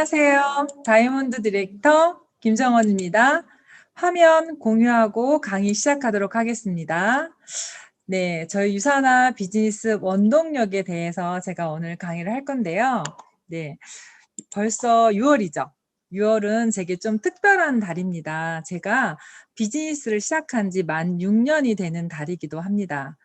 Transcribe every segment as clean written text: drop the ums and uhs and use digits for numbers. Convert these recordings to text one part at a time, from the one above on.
안녕하세요. 다이아몬드 디렉터 김정원입니다. 화면 공유하고 강의 시작하도록 하겠습니다. 네, 저희 유산화 비즈니스 원동력에 대해서 제가 오늘 강의를 할 건데요. 네, 벌써 6월이죠. 6월은 제게 좀 특별한 달입니다. 제가 비즈니스를 시작한 지 만 6년이 되는 달이기도 합니다.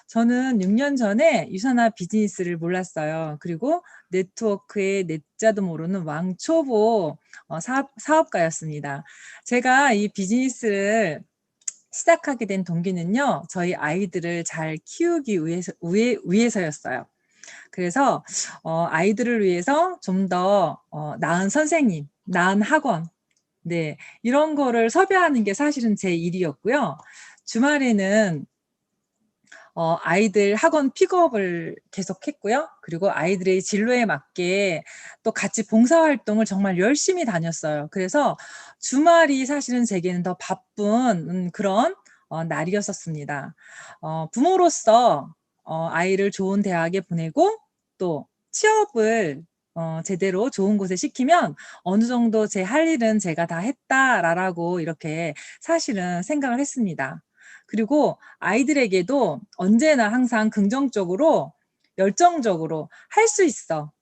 저는 6년 전에 유산화 비즈니스를 몰랐어요. 그리고 네트워크의 넷자도 모르는 왕초보 사업가였습니다. 제가 이 비즈니스를 시작하게 된 동기는요, 저희 아이들을 잘 키우기 위해서였어요. 그래서 아이들을 위해서 좀 더 나은 선생님, 나은 학원, 네, 이런 거를 섭외하는 게 사실은 제 일이었고요. 주말에는 아이들 학원 픽업을 계속했고요. 그리고 아이들의 진로에 맞게 또 같이 봉사활동을 정말 열심히 다녔어요. 그래서 주말이 사실은 제게는 더 바쁜 그런 날이었었습니다. 부모로서 아이를 좋은 대학에 보내고 또 취업을 제대로 좋은 곳에 시키면 어느 정도 제 할 일은 제가 다 했다라고 이렇게 사실은 생각을 했습니다. 그리고 아이들에게도 언제나 항상 긍정적으로 열정적으로 할 수 있어.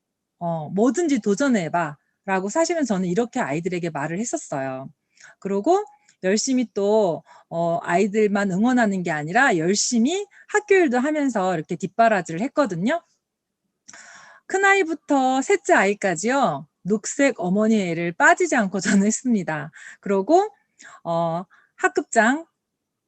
뭐든지 도전해봐. 라고 사실은 저는 이렇게 아이들에게 말을 했었어요. 그리고 열심히 또 아이들만 응원하는 게 아니라 열심히 학교 일도 하면서 이렇게 뒷바라지를 했거든요. 큰아이부터 셋째 아이까지요. 녹색 어머니의 애를 빠지지 않고 저는 했습니다. 그리고 학급장,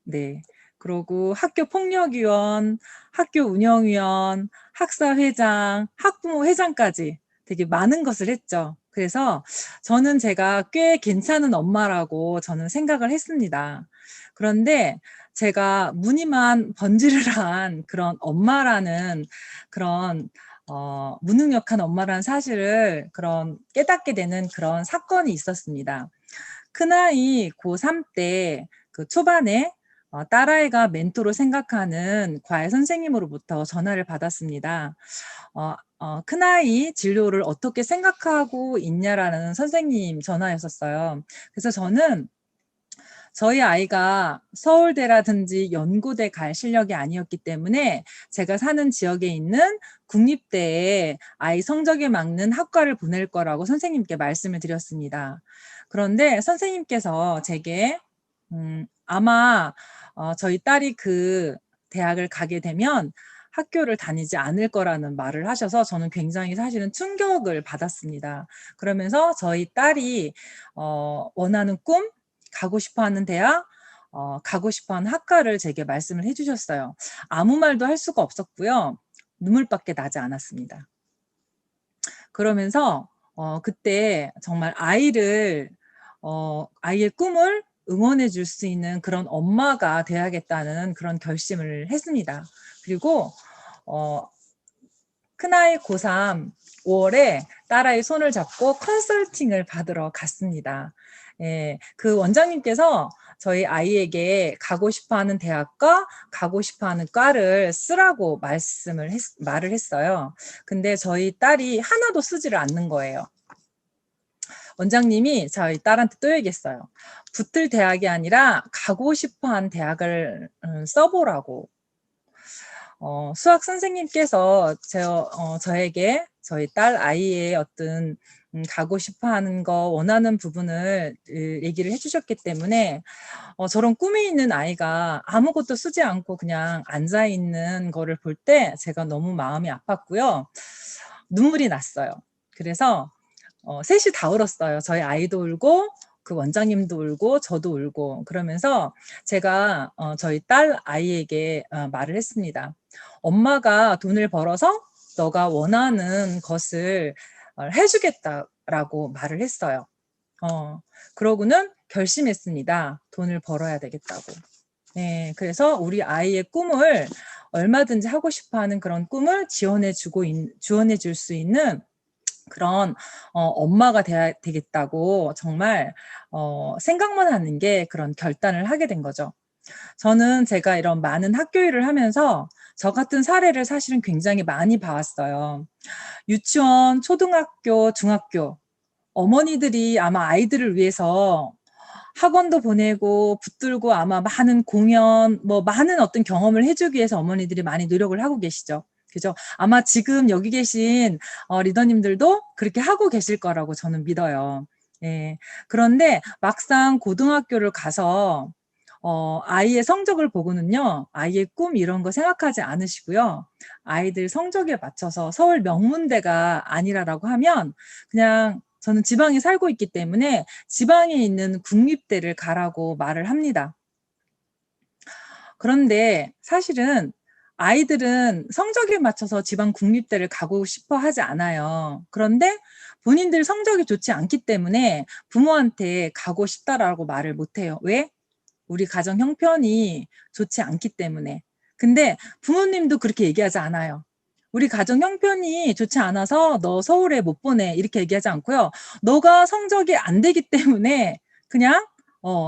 네. 그리고 학교 폭력위원, 학교 운영위원, 학사회장, 학부모 회장까지 되게 많은 것을 했죠. 그래서 저는 제가 꽤 괜찮은 엄마라고 저는 생각을 했습니다. 그런데 제가 무늬만 번지르르한 그런 엄마라는 그런 무능력한 엄마라는 사실을 깨닫게 되는 그런 사건이 있었습니다. 큰아이 고3 때 그 초반에 딸아이가 멘토로 생각하는 과외 선생님으로부터 전화를 받았습니다. 큰아이 진로를 어떻게 생각하고 있냐라는 선생님 전화였었어요. 그래서 저는 저희 아이가 서울대라든지 연고대 갈 실력이 아니었기 때문에 제가 사는 지역에 있는 국립대에 아이 성적에 맞는 학과를 보낼 거라고 선생님께 말씀을 드렸습니다. 그런데 선생님께서 제게 아마 저희 딸이 그 대학을 가게 되면 학교를 다니지 않을 거라는 말을 하셔서 저는 굉장히 사실은 충격을 받았습니다. 그러면서 저희 딸이 원하는 꿈, 가고 싶어하는 대학, 가고 싶어하는 학과를 제게 말씀을 해주셨어요. 아무 말도 할 수가 없었고요. 눈물밖에 나지 않았습니다. 그러면서 그때 정말 아이의 꿈을 응원해 줄 수 있는 그런 엄마가 돼야겠다는 그런 결심을 했습니다. 그리고 큰아이 고3 5월에 딸아이 손을 잡고 컨설팅을 받으러 갔습니다. 예, 그 원장님께서 저희 아이에게 가고 싶어하는 대학과 가고 싶어하는 과를 쓰라고 말을 했어요. 근데 저희 딸이 하나도 쓰지를 않는 거예요. 원장님이 저희 딸한테 또 얘기했어요. 붙을 대학이 아니라 가고 싶어하는 대학을 써보라고. 수학 선생님께서 저에게 저희 딸 아이의 어떤 가고 싶어하는 거 원하는 부분을 얘기를 해주셨기 때문에 저런 꿈이 있는 아이가 아무것도 쓰지 않고 그냥 앉아있는 거를 볼 때 제가 너무 마음이 아팠고요. 눈물이 났어요. 그래서 셋이 다 울었어요. 저희 아이도 울고 그 원장님도 울고 저도 울고. 그러면서 제가 저희 딸 아이에게 말을 했습니다. 엄마가 돈을 벌어서 너가 원하는 것을 해주겠다라고 말을 했어요. 그러고는 결심했습니다. 돈을 벌어야 되겠다고. 네, 그래서 우리 아이의 꿈을 얼마든지 하고 싶어하는 그런 꿈을 지원해 줄 수 있는 그런 엄마가 돼야 되겠다고 정말 생각만 하는 게 그런 결단을 하게 된 거죠. 저는 제가 이런 많은 학교 일을 하면서 저 같은 사례를 사실은 굉장히 많이 봐왔어요. 유치원, 초등학교, 중학교 어머니들이 아마 아이들을 위해서 학원도 보내고 붙들고 아마 많은 공연, 뭐 많은 어떤 경험을 해주기 위해서 어머니들이 많이 노력을 하고 계시죠. 그죠? 아마 지금 여기 계신 리더님들도 그렇게 하고 계실 거라고 저는 믿어요. 예. 그런데 막상 고등학교를 가서 아이의 성적을 보고는요, 아이의 꿈 이런 거 생각하지 않으시고요. 아이들 성적에 맞춰서 서울 명문대가 아니라라고 하면 그냥 저는 지방에 살고 있기 때문에 지방에 있는 국립대를 가라고 말을 합니다. 그런데 사실은 아이들은 성적에 맞춰서 지방 국립대를 가고 싶어 하지 않아요. 그런데 본인들 성적이 좋지 않기 때문에 부모한테 가고 싶다라고 말을 못 해요. 왜? 우리 가정 형편이 좋지 않기 때문에. 근데 부모님도 그렇게 얘기하지 않아요. 우리 가정 형편이 좋지 않아서 너 서울에 못 보내 이렇게 얘기하지 않고요. 너가 성적이 안 되기 때문에 그냥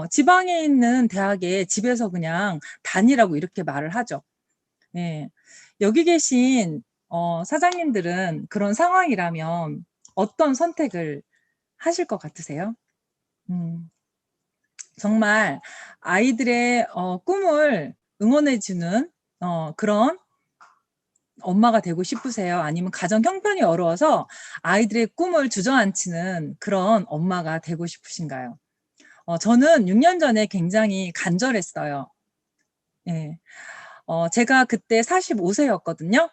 지방에 있는 대학에 집에서 그냥 다니라고 이렇게 말을 하죠. 예. 여기 계신 사장님들은 그런 상황이라면 어떤 선택을 하실 것 같으세요? 음. 정말 아이들의 꿈을 응원해 주는 그런 엄마가 되고 싶으세요? 아니면 가정 형편이 어려워서 아이들의 꿈을 주저앉히는 그런 엄마가 되고 싶으신가요? 저는 6년 전에 굉장히 간절했어요. 예. 제가 그때 45세였거든요.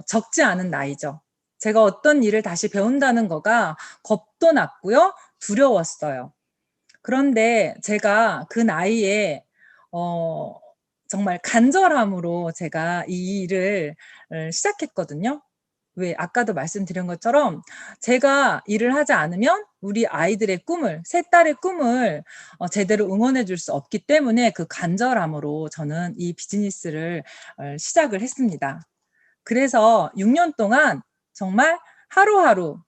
적지 않은 나이죠. 제가 어떤 일을 다시 배운다는 거가 겁도 났고요. 두려웠어요. 그런데 제가 그 나이에 어 정말 간절함으로 제가 이 일을 시작했거든요. 왜 아까도 말씀드린 것처럼 제가 일을 하지 않으면 우리 아이들의 꿈을 세 딸의 꿈을 제대로 응원해 줄 수 없기 때문에 그 간절함으로 저는 이 비즈니스를 시작을 했습니다. 그래서 6년 동안 정말 하루하루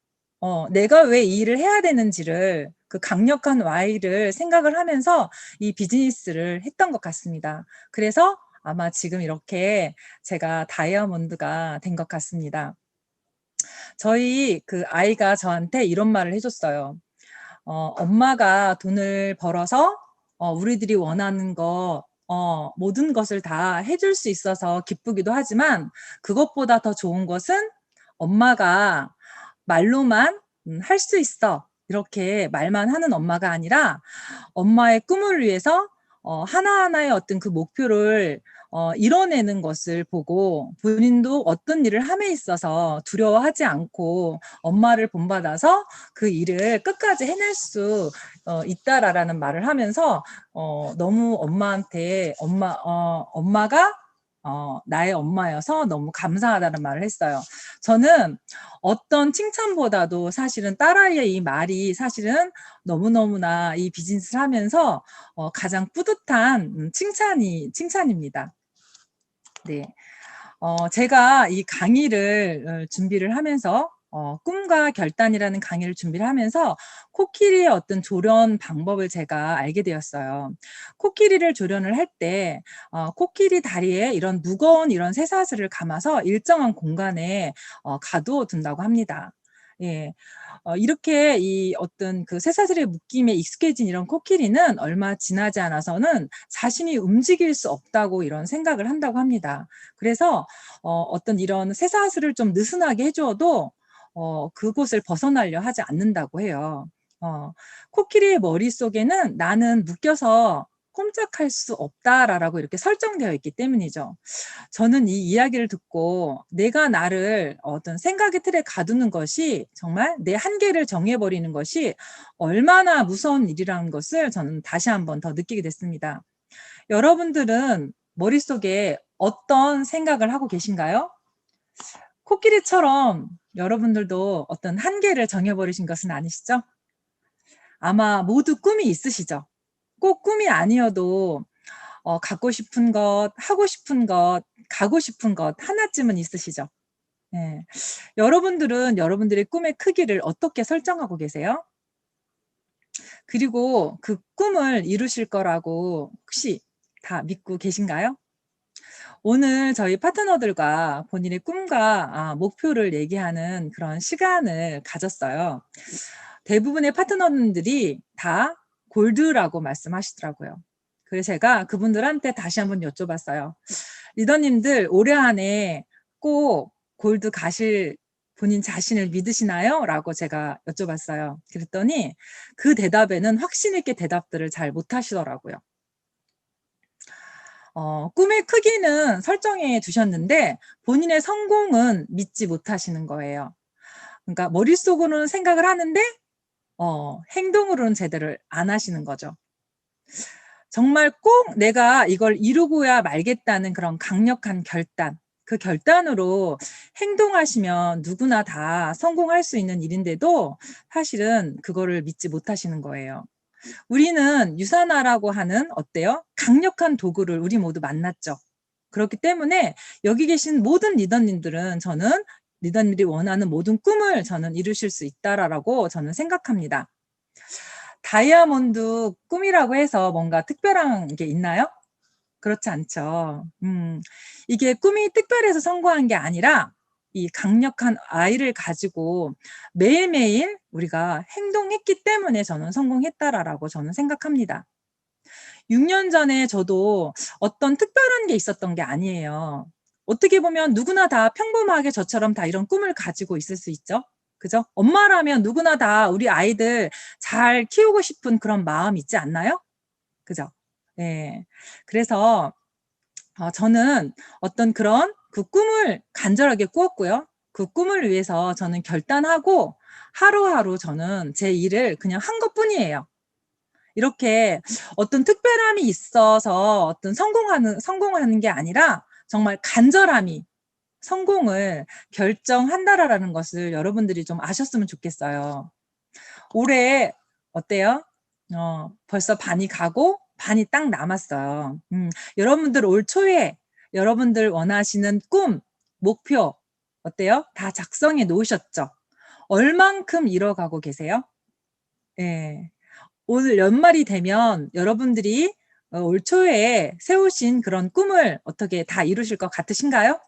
내가 왜 이 일을 해야 되는지를 그 강력한 why를 생각을 하면서 이 비즈니스를 했던 것 같습니다. 그래서 아마 지금 이렇게 제가 다이아몬드가 된 것 같습니다. 저희 그 아이가 저한테 이런 말을 해줬어요. 엄마가 돈을 벌어서 우리들이 원하는 거 모든 것을 다 해줄 수 있어서 기쁘기도 하지만 그것보다 더 좋은 것은 엄마가 말로만 할 수 있어 이렇게 말만 하는 엄마가 아니라 엄마의 꿈을 위해서 하나하나의 어떤 그 목표를 이뤄내는 것을 보고 본인도 어떤 일을 함에 있어서 두려워하지 않고 엄마를 본받아서 그 일을 끝까지 해낼 수 있다라는 말을 하면서 너무 엄마한테 엄마가 나의 엄마여서 너무 감사하다는 말을 했어요. 저는 어떤 칭찬보다도 사실은 딸아이의 이 말이 사실은 너무너무나 이 비즈니스를 하면서 가장 뿌듯한 칭찬입니다. 네. 제가 이 강의를 준비를 하면서 꿈과 결단이라는 강의를 준비를 하면서 코끼리의 어떤 조련 방법을 제가 알게 되었어요. 코끼리를 조련을 할 때 코끼리 다리에 이런 무거운 이런 쇠사슬을 감아서 일정한 공간에 가두어 둔다고 합니다. 예. 이렇게 이 어떤 그 쇠사슬의 묶임에 익숙해진 이런 코끼리는 얼마 지나지 않아서는 자신이 움직일 수 없다고 이런 생각을 한다고 합니다. 그래서 어떤 이런 쇠사슬을 좀 느슨하게 해 주어도 그곳을 벗어나려 하지 않는다고 해요. 코끼리의 머릿속에는 '나는 묶여서 꼼짝할 수 없다.'라고 이렇게 설정되어 있기 때문이죠. 저는 이 이야기를 듣고 내가 나를 어떤 생각의 틀에 가두는 것이 정말 내 한계를 정해버리는 것이 얼마나 무서운 일이라는 것을 저는 다시 한번 더 느끼게 됐습니다. 여러분들은 머릿속에 어떤 생각을 하고 계신가요? 코끼리처럼 여러분들도 어떤 한계를 정해버리신 것은 아니시죠? 아마 모두 꿈이 있으시죠? 꼭 꿈이 아니어도 갖고 싶은 것, 하고 싶은 것, 가고 싶은 것 하나쯤은 있으시죠? 예. 여러분들은 여러분들의 꿈의 크기를 어떻게 설정하고 계세요? 그리고 그 꿈을 이루실 거라고 혹시 다 믿고 계신가요? 오늘 저희 파트너들과 본인의 꿈과 목표를 얘기하는 그런 시간을 가졌어요. 대부분의 파트너분들이 다 골드라고 말씀하시더라고요. 그래서 제가 그분들한테 다시 한번 여쭤봤어요. 리더님들 올해 안에 꼭 골드 가실 본인 자신을 믿으시나요? 라고 제가 여쭤봤어요. 그랬더니 그 대답에는 확신 있게 대답들을 잘 못하시더라고요. 꿈의 크기는 설정해 두셨는데 본인의 성공은 믿지 못하시는 거예요. 그러니까 머릿속으로는 생각을 하는데 행동으로는 제대로 안 하시는 거죠. 정말 꼭 내가 이걸 이루고야 말겠다는 그런 강력한 결단, 그 결단으로 행동하시면 누구나 다 성공할 수 있는 일인데도 사실은 그거를 믿지 못하시는 거예요. 우리는 유산화라고 하는 어때요? 강력한 도구를 우리 모두 만났죠. 그렇기 때문에 여기 계신 모든 리더님들은 저는 리더님들이 원하는 모든 꿈을 저는 이루실 수 있다라고 저는 생각합니다. 다이아몬드 꿈이라고 해서 뭔가 특별한 게 있나요? 그렇지 않죠. 이게 꿈이 특별해서 성공한 게 아니라 이 강력한 아이를 가지고 매일매일 우리가 행동했기 때문에 저는 성공했다라고 저는 생각합니다. 6년 전에 저도 어떤 특별한 게 있었던 게 아니에요. 어떻게 보면 누구나 다 평범하게 저처럼 다 이런 꿈을 가지고 있을 수 있죠. 그죠? 엄마라면 누구나 다 우리 아이들 잘 키우고 싶은 그런 마음 있지 않나요? 그죠? 네. 그래서 저는 어떤 그런 그 꿈을 간절하게 꾸었고요. 그 꿈을 위해서 저는 결단하고 하루하루 저는 제 일을 그냥 한 것뿐이에요. 이렇게 어떤 특별함이 있어서 어떤 성공하는 게 아니라 정말 간절함이 성공을 결정한다라는 것을 여러분들이 좀 아셨으면 좋겠어요. 올해 어때요? 벌써 반이 가고 반이 딱 남았어요. 여러분들 올 초에 여러분들 원하시는 꿈, 목표 어때요? 다 작성해 놓으셨죠? 얼만큼 이뤄가고 계세요? 예. 오늘 연말이 되면 여러분들이 올 초에 세우신 그런 꿈을 어떻게 다 이루실 것 같으신가요?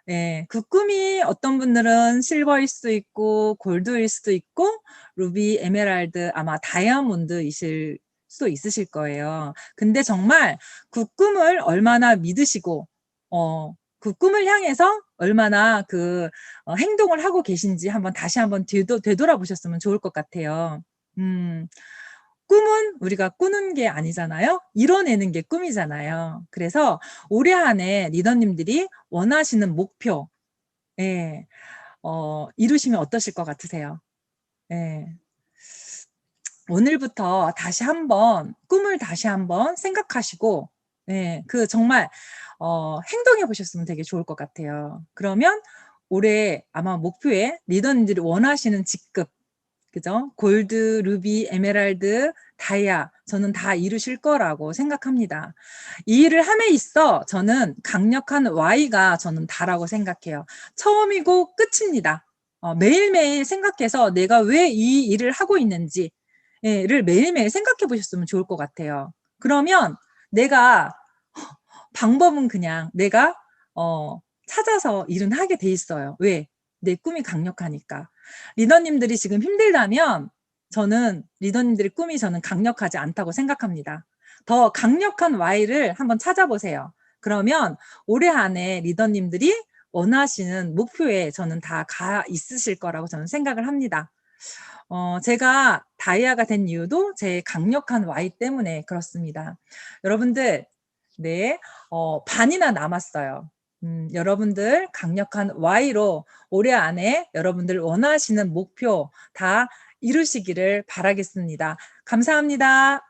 예. 그 꿈이 어떤 분들은 실버일 수도 있고 골드일 수도 있고 루비, 에메랄드 아마 다이아몬드이실 수도 있으실 거예요. 근데 정말 그 꿈을 얼마나 믿으시고 그 꿈을 향해서 얼마나 행동을 하고 계신지 다시 한번 되돌아보셨으면 좋을 것 같아요. 음. 꿈은 우리가 꾸는 게 아니잖아요. 이뤄내는 게 꿈이잖아요. 그래서 올해 안에 리더님들이 원하시는 목표 예. 이루시면 어떠실 것 같으세요? 예. 오늘부터 다시 한번 꿈을 다시 한번 생각하시고 예. 정말 행동해 보셨으면 되게 좋을 것 같아요. 그러면 올해 아마 목표에 리더님들이 원하시는 직급 그죠? 골드, 루비, 에메랄드, 다이아 저는 다 이루실 거라고 생각합니다. 이 일을 함에 있어 저는 강력한 Y가 저는 다라고 생각해요. 처음이고 끝입니다. 매일매일 생각해서 내가 왜 이 일을 하고 있는지를 매일매일 생각해 보셨으면 좋을 것 같아요. 그러면 내가 방법은 그냥 내가 찾아서 일은 하게 돼 있어요. 왜? 내 꿈이 강력하니까. 리더님들이 지금 힘들다면 저는 리더님들의 꿈이 저는 강력하지 않다고 생각합니다. 더 강력한 Y를 한번 찾아보세요. 그러면 올해 안에 리더님들이 원하시는 목표에 저는 다 가 있으실 거라고 저는 생각을 합니다. 제가 다이아가 된 이유도 제 강력한 Y 때문에 그렇습니다. 여러분들 네, 반이나 남았어요. 여러분들 강력한 Y로 올해 안에 여러분들 원하시는 목표 다 이루시기를 바라겠습니다. 감사합니다.